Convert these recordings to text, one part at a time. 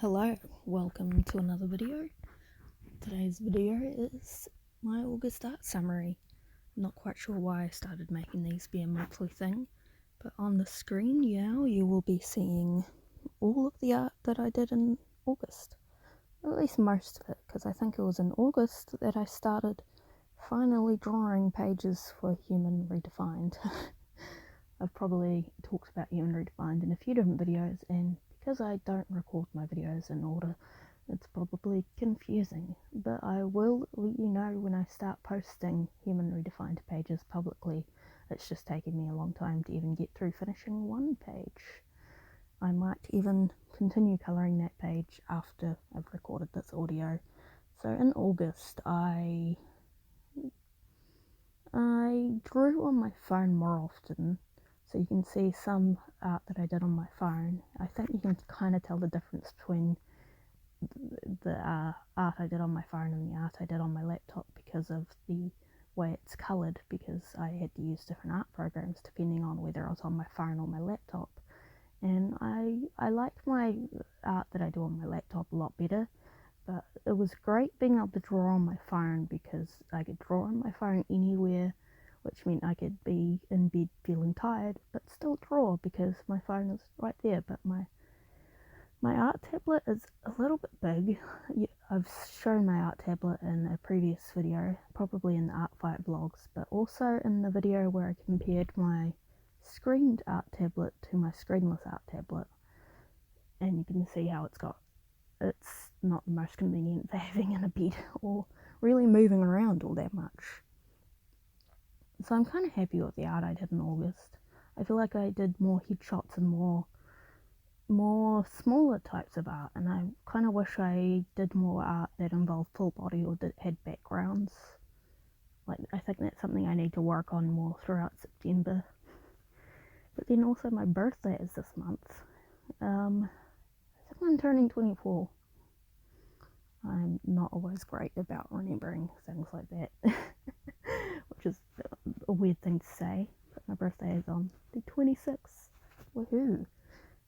Hello, welcome to another video. Today's video is my August art summary. Not quite sure why I started making these be a monthly thing, but on the screen now you will be seeing all of the art that I did in August. At least most of it, because I think it was in August that I started finally drawing pages for Human Redefined. I've probably talked about Human Redefined in a few different videos, and because I don't record my videos in order, it's probably confusing, but I will let you know when I start posting Human Redefined pages publicly. It's just taken me a long time to even get through finishing one page. I might even continue colouring that page after I've recorded this audio. So in August, I drew on my phone more often. So you can see some art that I did on my phone. I think you can kind of tell the difference between the art I did on my phone and the art I did on my laptop because of the way it's coloured, because I had to use different art programs depending on whether I was on my phone or my laptop. And I like my art that I do on my laptop a lot better, but it was great being able to draw on my phone because I could draw on my phone anywhere, which meant I could be in bed feeling tired but still draw because my phone is right there. But my art tablet is a little bit big. I've shown my art tablet in a previous video, probably in the Art Fight vlogs, but also in the video where I compared my screened art tablet to my screenless art tablet. And you can see how it's not the most convenient for having in a bed or really moving around all that much. So I'm kind of happy with the art I did in August. I feel like I did more headshots and more smaller types of art, and I kind of wish I did more art that involved full body or that had backgrounds. Like, I think that's something I need to work on more throughout September. But then also my birthday is this month. I think I'm turning 24. I'm not always great about remembering things like that, which is a weird thing to say, but my birthday is on the 26th. Woohoo!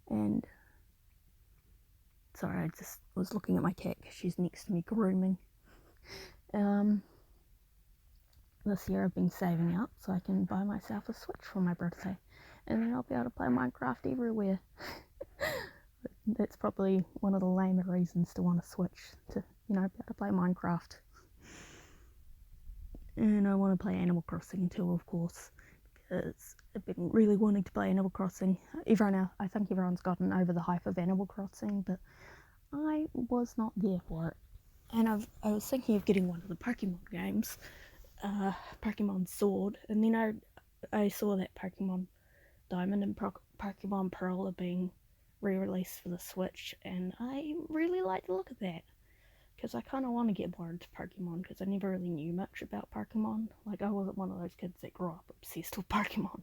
And sorry, I just was looking at my cat because she's next to me grooming. This year I've been saving up so I can buy myself a Switch for my birthday, and then I'll be able to play Minecraft everywhere. That's probably one of the lamer reasons to want a Switch, to, be able to play Minecraft. And I want to play Animal Crossing too, of course, because I've been really wanting to play Animal Crossing. I think everyone's gotten over the hype of Animal Crossing, but I was not there for it. And I was thinking of getting one of the Pokemon games, Pokemon Sword, and then I saw that Pokemon Diamond and Pokemon Pearl are being re-released for the Switch, and I really like the look of that, because I kind of want to get more into Pokemon, because I never really knew much about Pokemon. Like, I wasn't one of those kids that grew up obsessed with Pokemon.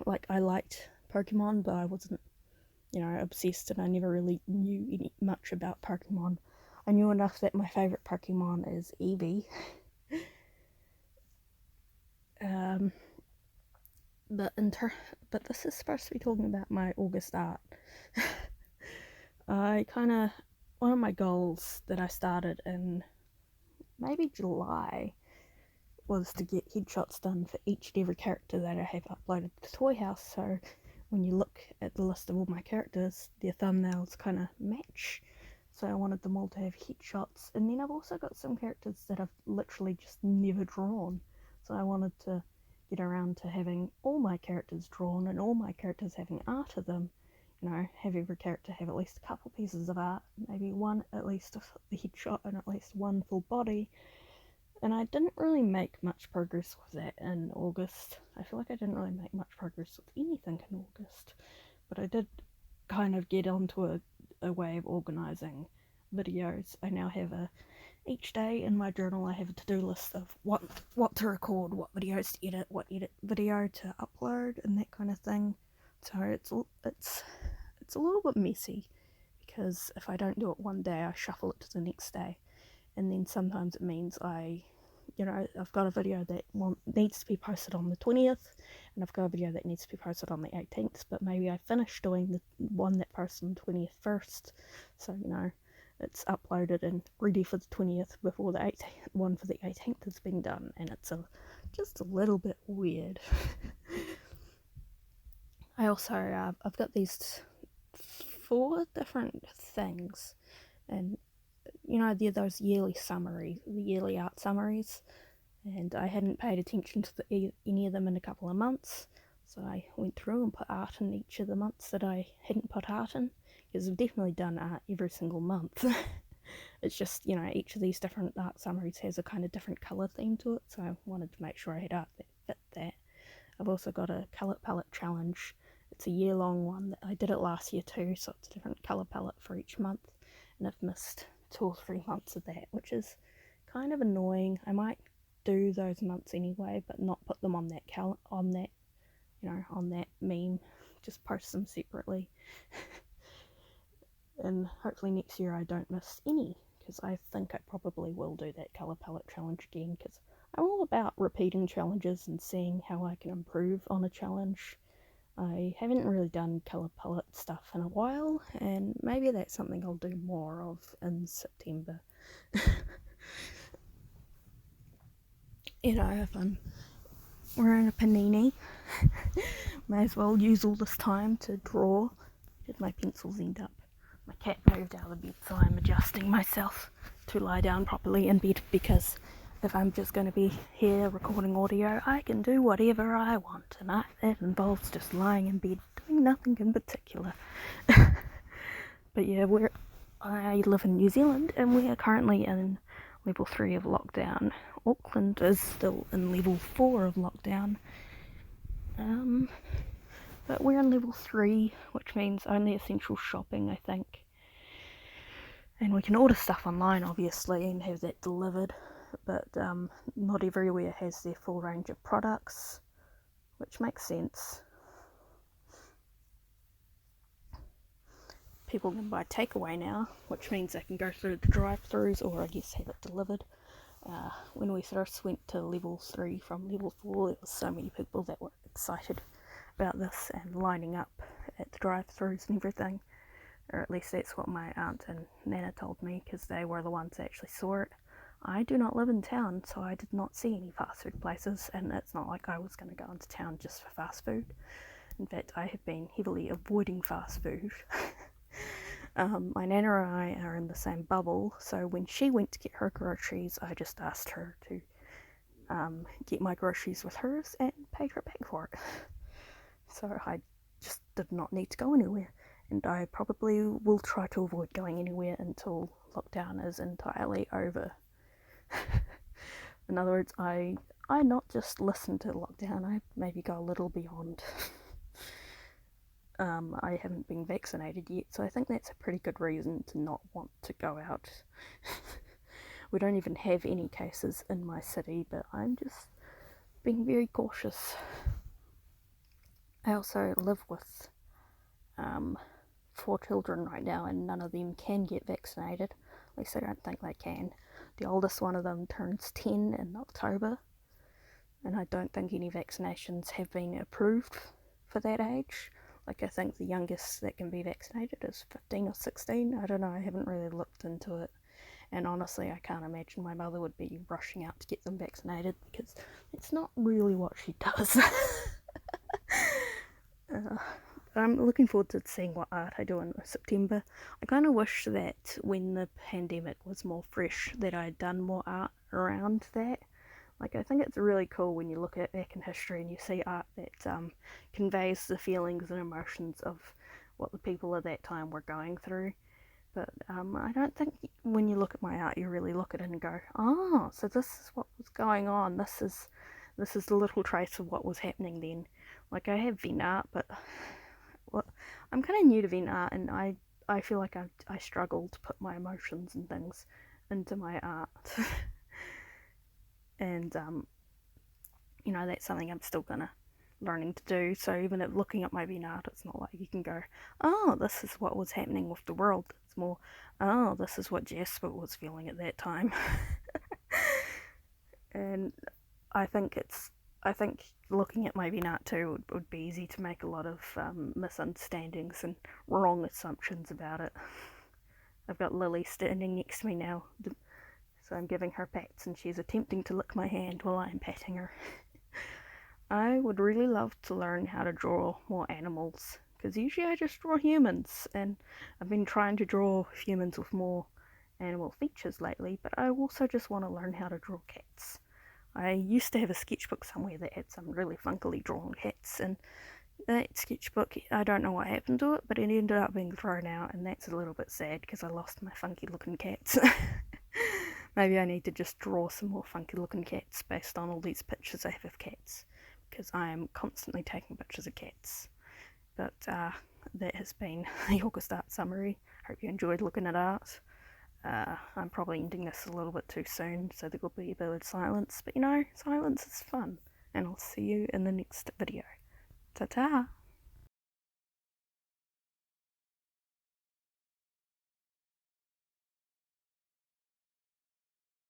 Like, I liked Pokemon, but I wasn't, obsessed, and I never really knew much about Pokemon. I knew enough that my favourite Pokemon is Eevee. But this is supposed to be talking about my August art. One of my goals that I started in maybe July was to get headshots done for each and every character that I have uploaded to Toy House, so when you look at the list of all my characters, their thumbnails kind of match. So I wanted them all to have headshots, and then I've also got some characters that I've literally just never drawn, so I wanted to get around to having all my characters drawn and all my characters having art of them. Have every character have at least a couple pieces of art, maybe one at least of the headshot and at least one full body. And I didn't really make much progress with that in August. I feel like I didn't really make much progress with anything in August, but I did kind of get onto a way of organising videos. I now have each day in my journal I have a to-do list of what to record, what videos to edit, what video to upload, and that kind of thing. So it's a little bit messy, because if I don't do it one day, I shuffle it to the next day, and then sometimes it means I I've got a video that needs to be posted on the 20th, and I've got a video that needs to be posted on the 18th, but maybe I finish doing the one that posted on the 20th first, so, it's uploaded and ready for the 20th before the 18th one for the 18th has been done, and it's just a little bit weird. I also, I've got these 4 different things, and they're those yearly art summaries, and I hadn't paid attention to any of them in a couple of months, so I went through and put art in each of the months that I hadn't put art in, because I've definitely done art every single month. It's just, each of these different art summaries has a kind of different colour theme to it, so I wanted to make sure I had art that fit that. I've also got a colour palette challenge. It's a year-long one. I did it last year too, so it's a different colour palette for each month, and I've missed 2 or 3 months of that, which is kind of annoying. I might do those months anyway, but not put them on that on that meme. Just post them separately. And hopefully next year I don't miss any, because I think I probably will do that colour palette challenge again, because I'm all about repeating challenges and seeing how I can improve on a challenge. I haven't really done colour palette stuff in a while, and maybe that's something I'll do more of in September. If we're in a panini, may as well use all this time to draw. Did my pencils end up? My cat moved out of the bed, so I'm adjusting myself to lie down properly in bed, because if I'm just going to be here recording audio, I can do whatever I want, and that involves just lying in bed doing nothing in particular. But yeah, I live in New Zealand, and we are currently in level 3 of lockdown. Auckland is still in level 4 of lockdown, but we're in level 3, which means only essential shopping, I think. And we can order stuff online, obviously, and have that delivered, but not everywhere has their full range of products, which makes sense. People can buy takeaway now, which means they can go through the drive-thrus, or I guess have it delivered. When we first went to level 3 from level 4, there was so many people that were excited about this and lining up at the drive-thrus and everything, or at least that's what my aunt and Nana told me, because they were the ones that actually saw it. I do not live in town, so I did not see any fast food places, and it's not like I was going to go into town just for fast food. In fact, I have been heavily avoiding fast food. My Nana and I are in the same bubble, so when she went to get her groceries, I just asked her to get my groceries with hers and paid her back for it. So I just did not need to go anywhere, and I probably will try to avoid going anywhere until lockdown is entirely over. In other words, I not just listen to lockdown, I maybe go a little beyond. I haven't been vaccinated yet, so I think that's a pretty good reason to not want to go out. We don't even have any cases in my city, but I'm just being very cautious. I also live with 4 children right now, and none of them can get vaccinated. At least I don't think they can. The oldest one of them turns 10 in October, and I don't think any vaccinations have been approved for that age. Like, I think the youngest that can be vaccinated is 15 or 16. I don't know, I haven't really looked into it. And honestly, I can't imagine my mother would be rushing out to get them vaccinated, because it's not really what she does. I'm looking forward to seeing what art I do in September. I kind of wish that when the pandemic was more fresh, that I'd done more art around that. Like, I think it's really cool when you look at back in history and you see art that conveys the feelings and emotions of what the people of that time were going through. But I don't think when you look at my art, you really look at it and go, oh, so this is what was going on. This is the little trace of what was happening then. Like, I have Venn art, but I'm kind of new to Venn art, and I feel like I struggle to put my emotions and things into my art. And that's something I'm still learning to do. So even at looking at my Venn art, it's not like you can go, oh, this is what was happening with the world. It's more, oh, this is what Jasper was feeling at that time. and I think looking at my Venat too would be easy to make a lot of misunderstandings and wrong assumptions about it. I've got Lily standing next to me now, so I'm giving her pats and she's attempting to lick my hand while I'm patting her. I would really love to learn how to draw more animals, because usually I just draw humans, and I've been trying to draw humans with more animal features lately, but I also just want to learn how to draw cats. I used to have a sketchbook somewhere that had some really funkily drawn cats, and that sketchbook, I don't know what happened to it, but it ended up being thrown out, and that's a little bit sad because I lost my funky looking cats. Maybe I need to just draw some more funky looking cats based on all these pictures I have of cats, because I am constantly taking pictures of cats. But that has been the August art summary. Hope you enjoyed looking at art. I'm probably ending this a little bit too soon, so there will be a bit of silence, but you know, silence is fun, and I'll see you in the next video. Ta-ta!